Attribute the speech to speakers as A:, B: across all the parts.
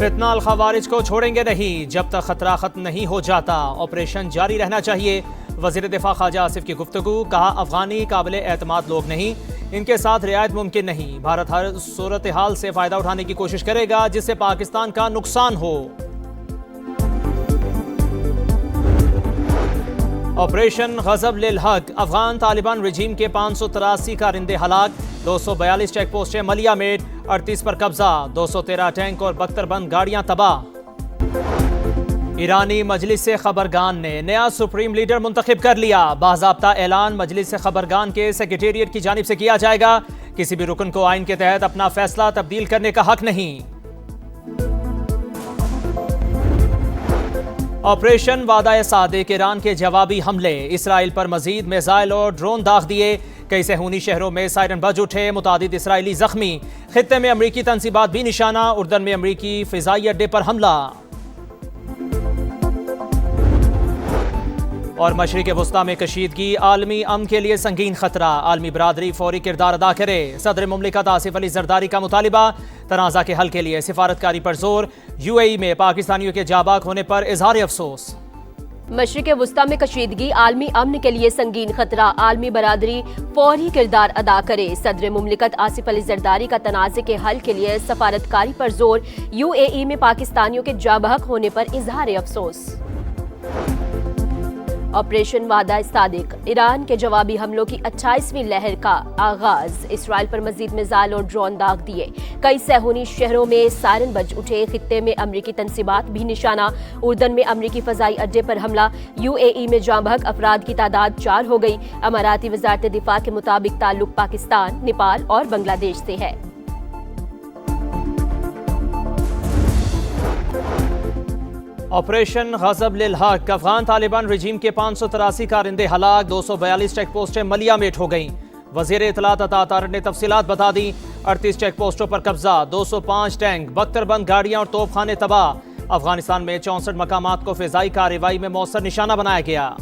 A: फितना अल खवारिज को छोड़ेंगे नहीं जब तक खतरा खत्म नहीं हो जाता। ऑपरेशन जारी रहना चाहिए। वजीर दिफा ख्वाजा आसिफ की गुफ्तगू। कहा, अफगानी काबिल एतमाद लोग नहीं, इनके साथ रियायत मुमकिन नहीं। भारत हर सूरत हाल से फायदा उठाने की कोशिश करेगा जिससे पाकिस्तान का नुकसान हो। ऑपरेशन गजब लिल हक। अफगान तालिबान रजीम के 583 कारिंदे हलाक। 242 चेक पोस्टें मलिया में 38 पर कब्जा। 213 टैंक और बख्तरबंद गाड़ियां तबाह। ईरानी मजलिस से खबरगान ने नया सुप्रीम लीडर मुंतखब कर लिया। बाज़ाब्ता ऐलान मजलिस से खबरगान के सेक्रेटेरिएट की जानिब से किया जाएगा। किसी भी रुकन को आइन के तहत अपना फैसला तब्दील करने का हक नहीं। ऑपरेशन वादा सादिक। ईरान के जवाबी हमले। इसराइल पर मजीद मिसाइल और ड्रोन दाग दिए। कई सहूनी शहरों में सायरन बज उठे। मुतादिद इसराइली जख्मी। खित्ते में अमरीकी तंसीबात भी निशाना। उर्दन में अमरीकी फिजाई अड्डे पर हमला। और मशरिक़ वस्ता में कशीदगी आलमी अमन के लिए संगीन खतरा। आलमी बरादरी फौरी किरदार अदा करे। सदर मुमलिकत आसिफ अली जरदारी का मुतालिबा। तनाज़ा के हल के लिए सिफारतकारी पर जोर। UAE में पाकिस्तानियों के जाबाक होने पर इजहार अफसोस।
B: मशरिक़ वस्ता में कशीदगी आलमी अमन के लिए संगीन खतरा। आलमी बरादरी फौरी किरदार अदा करे। सदर मुमलिकत आसिफ अली जरदारी का तनाज़े के हल के लिए सफारतकारी पर जोर। UAE में पाकिस्तानियों के जाबहक होने पर इजहार अफसोस। ऑपरेशन वादा सादिक। ईरान के जवाबी हमलों की 28वीं लहर का आगाज। इसराइल पर मजीद मिसाइल और ड्रोन दाग दिए। कई सहूनी शहरों में सायरन बज उठे। खित्ते में अमरीकी तंसीबात भी निशाना। उर्दन में अमरीकी फजाई अड्डे पर हमला। UAE में जांबहक अफराद की तादाद 4 हो गई। अमाराती वजारत दिफा के मुताबिक ताल्लुक पाकिस्तान, नेपाल और बांग्लादेश से है।
A: ऑपरेशन गजब लिल हक। अफगान तालिबान रजीम के 583 कारिंदे हलाक। 242 चेक पोस्टें मलिया मेट हो गईं। वजीर इत्तलात अता तारर ने तफसीलात बता दी। 38 चेक पोस्टों पर कब्जा। 205 टैंक, बख्तरबंद गाड़ियां और तोपखाने तबाह। अफगानिस्तान में 64 मकामात को फिजाई कार्रवाई में मौसर निशाना बनाया गया।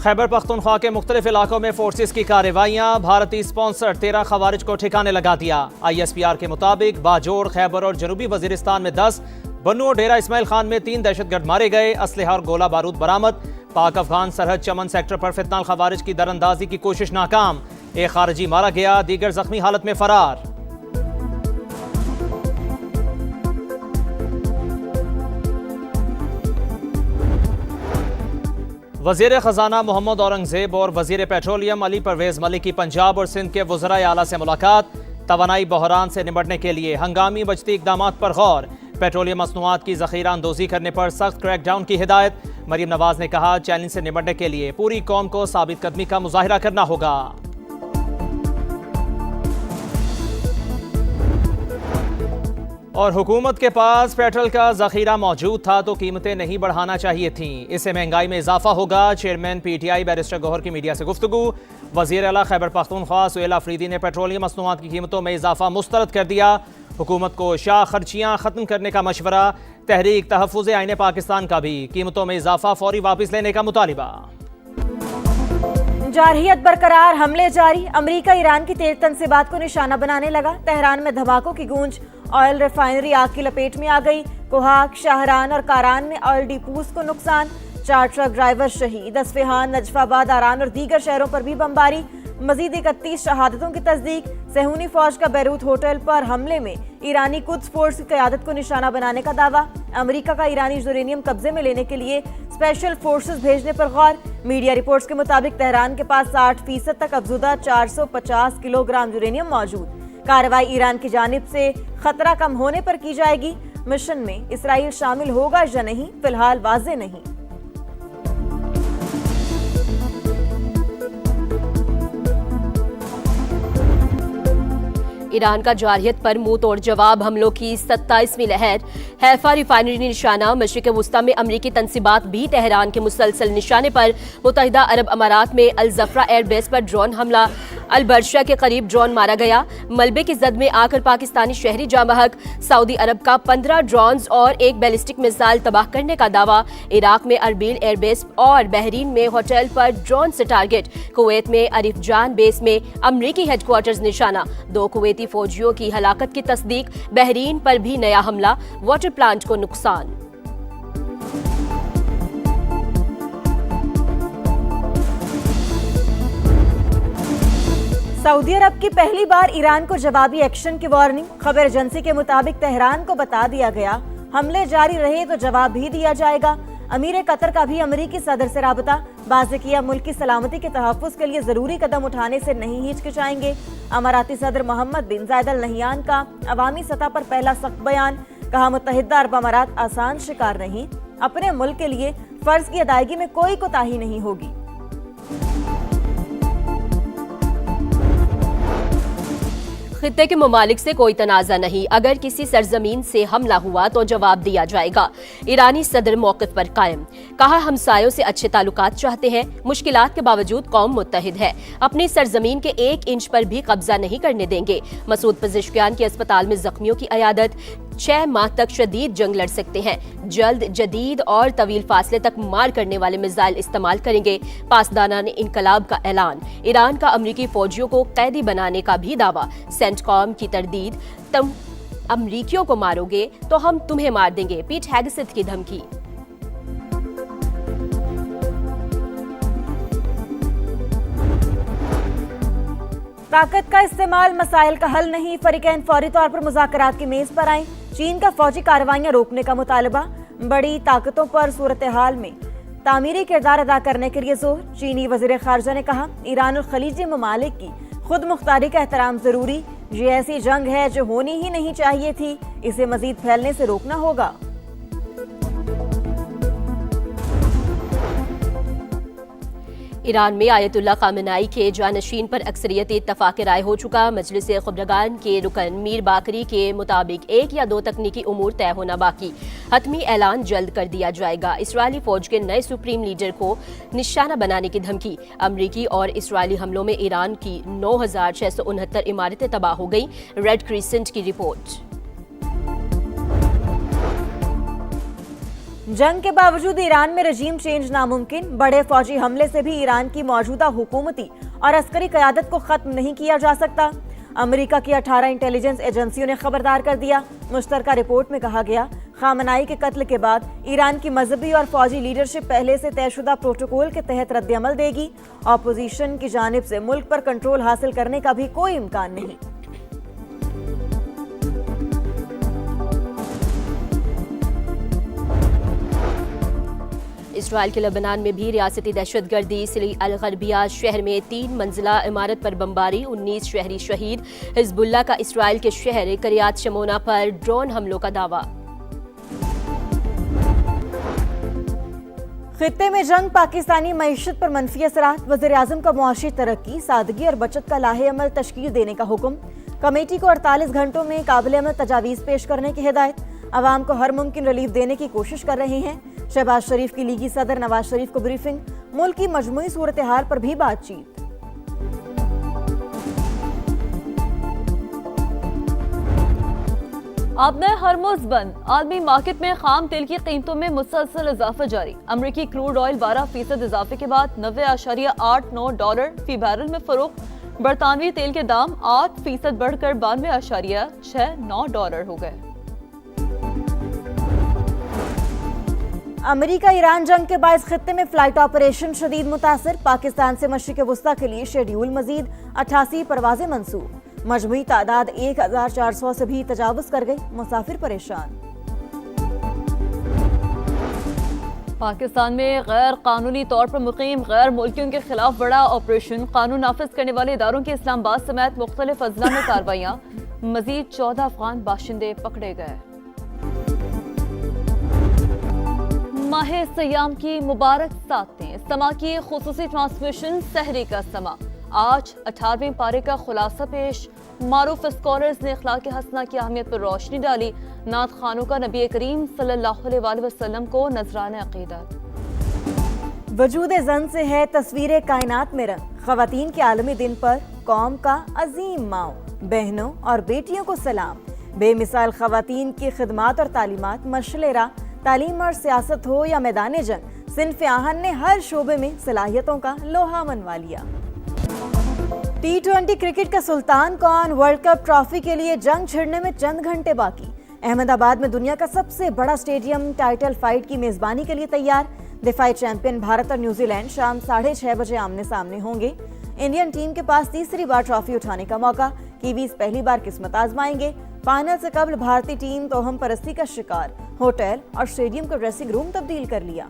A: खैबर पख्तूनख्वा के मुख्तलिफ इलाकों में फोर्सेस की कार्रवाइयां। भारतीय स्पॉन्सर 13 खवारिज को ठिकाने लगा दिया। ISPR के मुताबिक बाजोड़, खैबर और जनूबी वजीरिस्तान में 10, बन्नू और डेरा इस्माइल खान में 3 दहशतगर्द मारे गए। असलहा और गोला बारूद बरामद। पाक अफगान सरहद चमन सेक्टर पर फितना खवारिज की दरअंदाजी की कोशिश नाकाम। एक खारजी मारा गया, दीगर जख्मी हालत में फरार। वजीर खजाना मोहम्मद औरंगजेब और वजीर पेट्रोलियम अली परवेज मलिक की पंजाब और सिंध के वज़राए आला से मुलाकात। तवानाई बहरान से निपटने के लिए हंगामी बचती इकदामात पर गौर। पेट्रोलियम मसनूआत की ज़ख़ीरा अंदोज़ी करने पर सख्त क्रैकडाउन की हिदायत। मरीम नवाज ने कहा, चैलेंज से निपटने के लिए पूरी कौम को साबित कदमी का मुजाहिरा करना होगा। और हुकूमत के पास पेट्रोल का ज़ख़ीरा मौजूद था तो कीमतें नहीं बढ़ाना चाहिए थीं। इससे महंगाई में इजाफा होगा। चेयरमैन PTI बैरिस्टर गौहर की मीडिया से गुफ्तगू। वज़ीर आला खैबर पख्तूनख्वा सुहेल अफरीदी ने पेट्रोलियम मसनूआत की कीमतों में इजाफा मुस्तरद कर दिया। हुकूमत को शाह खर्चियाँ ख़त्म करने का मशवरा। तहरीक तहफ़्फ़ुज़ आईन पाकिस्तान का भी कीमतों में इजाफा फौरी वापस लेने का मुतालिबा।
C: जारहियत बरकरार, हमले जारी। अमरीका ईरान की तेल तंसीबात को निशाना बनाने लगा। तेहरान में धमाकों की गूंज। ऑयल रिफाइनरी आग की लपेट में आ गई। कोहाक, शाहरान और कारान में ऑयल डिपोज को नुकसान। 4 ट्रक ड्राइवर शहीद। अस्फहान, नजफाबाद, आरान और दीगर शहरों पर भी बमबारी। मजीद 31 शहादतों की तस्दीक। सहूनी फौज का बैरूत होटल पर हमले में ईरानी कुद्स फोर्स की क़यादत को निशाना बनाने का दावा। अमेरिका का ईरानी यूरेनियम कब्जे में लेने के लिए स्पेशल फोर्सेस भेजने पर गौर। मीडिया रिपोर्ट्स के मुताबिक तेहरान के पास 60% तक अफजुदा 450 किलोग्राम यूरेनियम मौजूद। कार्रवाई ईरान की जानिब से खतरा कम होने पर की जाएगी। मिशन में इसराइल शामिल होगा या नहीं, फिलहाल वाज़ेह नहीं।
B: ईरान का जारहियत पर मुंह तोड़ जवाब हमलों की 27वीं लहर। हैफा रिफाइनरी निशाना। मशरिक़ वस्ता में अमरीकी तंसीबात भी तेहरान के मुसलसल निशाने पर। मुत्तहिदा अरब अमारात में अल जफरा एयरबेस पर ड्रोन हमला। अलबर्शा के करीब ड्रोन मारा गया। मलबे की जद में आकर पाकिस्तानी शहरी जाँ बहक। सऊदी अरब का 15 ड्रोन्स और एक बैलिस्टिक मिसाइल तबाह करने का दावा। इराक में अरबील एयरबेस और बहरीन में होटल पर ड्रोन से टारगेट। कुवैत में अरिफजान बेस में अमरीकी हेडक्वार्टर्स निशाना। 2 कुवैती फौजियों की हलाकत की तस्दीक। बहरीन पर भी नया हमला, वाटर प्लांट को नुकसान।
C: सऊदी अरब की पहली बार ईरान को जवाबी एक्शन की वार्निंग। खबर एजेंसी के मुताबिक तेहरान को बता दिया गया, हमले जारी रहे तो जवाब भी दिया जाएगा। अमीर कतर का भी अमरीकी सदर से राबता। बाज़िकिया मुल्क की सलामती के तहफ़्फ़ुज़ के लिए ज़रूरी कदम उठाने से नहीं हिचकिचाएंगे। अमाराती सदर मोहम्मद बिन जायद अल नहियान का अवामी सतह पर पहला सख्त बयान। कहा, मुत्तहिदा अरब अमारात आसान शिकार नहीं, अपने मुल्क के लिए फर्ज की अदायगी में कोई कोताही नहीं होगी।
B: खित्ते के ममालिक से कोई तनाज़ा नहीं, अगर किसी सरजमीन से हमला हुआ तो जवाब दिया जाएगा। ईरानी सदर मौक़िफ़ पर कायम। कहा, हमसायों से अच्छे ताल्लुकात चाहते हैं, मुश्किलात के बावजूद कौम मुत्तहिद है, अपनी सरजमीन के 1 इंच पर भी कब्जा नहीं करने देंगे। मसूद पज़िश्कियान के अस्पताल में जख्मियों की अयादत। 6 माह तक शदीद जंग लड़ सकते हैं, जल्द जदीद और तवील फासले तक मार करने वाले मिसाइल इस्तेमाल करेंगे। पासदाना ने इनकलाब का ऐलान। ईरान का अमरीकी फौजियों को कैदी बनाने का भी दावा। सेंटकॉम की तरदीद, तुम अमरीकियों को मारोगे तो हम तुम्हें मार देंगे, पीट हेगसेथ की धमकी।
C: ताकत का इस्तेमाल मसाइल का हल नहीं, फरीकैन फौरी तौर पर मुज़ाकरात की मेज पर आए। चीन का फौजी कार्रवाइयां रोकने का मुतालबा। बड़ी ताकतों पर सूरत हाल में तामीरी किरदार अदा करने के लिए जोर। चीनी वज़ीर ख़ारजा ने कहा, ईरान और खलीजी ममालिक की खुद मुख्तारी का एहतराम जरूरी। ये ऐसी जंग है जो होनी ही नहीं चाहिए थी, इसे मजीद फैलने से रोकना होगा।
B: ईरान में आयतुल्ला खामेनेई के जानशीन पर अक्सरियती इत्तफाक राय हो चुका। मजलिस ख़ुबरगान के रुकन मीर बाकरी के मुताबिक 1 या 2 तकनीकी उमूर तय होना बाकी। हतमी ऐलान जल्द कर दिया जाएगा। इसराइली फौज के नए सुप्रीम लीडर को निशाना बनाने की धमकी। अमरीकी और इसराइली हमलों में ईरान की 9,669 इमारतें तबाह हो गई। रेड क्रिसेंट की रिपोर्ट।
C: जंग के बावजूद ईरान में रजीम चेंज नामुमकिन। बड़े फौजी हमले से भी ईरान की मौजूदा हुकूमती और अस्करी क़यादत को खत्म नहीं किया जा सकता। अमेरिका की 18 इंटेलिजेंस एजेंसियों ने खबरदार कर दिया। मुश्तरका रिपोर्ट में कहा गया, खामेनेई के कत्ल के बाद ईरान की मजहबी और फौजी लीडरशिप पहले से तयशुदा प्रोटोकॉल के तहत रद्द-ए-अमल देगी। अपोजिशन की जानिब से मुल्क पर कंट्रोल हासिल करने का भी कोई इम्कान नहीं।
B: इसराइल के लबनान में भी रियासती दहशतगर्दी। सिली अल गरबिया शहर में 3 मंजिला इमारत पर बमबारी, 19 शहरी शहीद। हिजबुल्लाह का इसराइल के शहर करियात शमोना पर ड्रोन हमलों का दावा।
C: खित्ते में जंग, पाकिस्तानी मईशत पर मनफी असरात। वज़ीर-ए-आज़म का मुआशी तरक्की, सादगी और बचत का लाहे-अमल तश्कील देने का हुक्म। कमेटी को 48 घंटों में काबिल-अमल तजावीज़ पेश करने की हिदायत। अवाम को हर मुमकिन रिलीफ देने की कोशिश कर रहे हैं। शहबाज शरीफ की लीगी सदर नवाज शरीफ को ब्रीफिंग। मुल्क की मजमूई सूरत हाल पर भी बातचीत।
D: अब में हरमुज़ बंद। आलमी मार्केट में खाम तेल की कीमतों में मुसलसल इजाफा जारी। अमरीकी क्रूड ऑयल 12% इजाफे के बाद $90.89 फी बैरल में फरोख्त। बरतानवी तेल के दाम 8% बढ़कर $92.69 हो गए।
C: अमेरिका ईरान जंग के बायस खित्ते में फ्लाइट ऑपरेशन शदीद मुतासर। पाकिस्तान से मशरिक़ वुस्ता के लिए शेड्यूल मजीद 88 परवाजें मंसूब। मजमूई तादाद 1400 से भी तजावुज़ कर गई। मुसाफिर परेशान।
D: पाकिस्तान में गैर कानूनी तौर पर मुकीम गैर मुल्कियों के खिलाफ बड़ा ऑपरेशन। कानून नाफिज करने वाले इदारों के इस्लामाबाद समेत मुख्तलिफ अजला में कार्रवाइयाँ। मजीद 14 अफगान बाशिंदे पकड़े गए। माह सयाम की मुबारक सातें। समा की खुसूसी ट्रांसमिशन सहरी का समा। आज 18वें पारे का खुलासा पेश। मारूफ स्कॉलर्स ने अखलाक हसना की अहमियत पर रोशनी डाली। नात खानों का नबी करीम सल्लल्लाहु अलैहि वसल्लम को नजरान अकीदत।
C: वजूद जन से है तस्वीर कायनात में रंग। ख़वातीन के आलमी दिन पर कौम का अजीम माओ, बहनों और बेटियों को सलाम। बेमिसाल खवातीन की खिदमात और तालीमात, मशलेरा, तालीम और सियासत हो या मैदान जंग, सिन्फ आहन ने हर शोबे में सलाहियतों का लोहा मनवा लिया। T20 क्रिकेट का सुल्तान कौन? वर्ल्ड कप ट्रॉफी के लिए जंग छिड़ने में चंद घंटे बाकी। अहमदाबाद में दुनिया का सबसे बड़ा स्टेडियम टाइटल फाइट की मेजबानी के लिए तैयार। दिफाई चैंपियन भारत और न्यूजीलैंड शाम 6:30 बजे आमने सामने होंगे। इंडियन टीम के पास तीसरी बार ट्रॉफी उठाने का मौका, कीवीज पहली बार किस्मत आजमाएंगे। फाइनल से कबल भारतीय टीम तोहम परस्ती का शिकार, होटल और स्टेडियम को ड्रेसिंग रूम तब्दील कर लिया।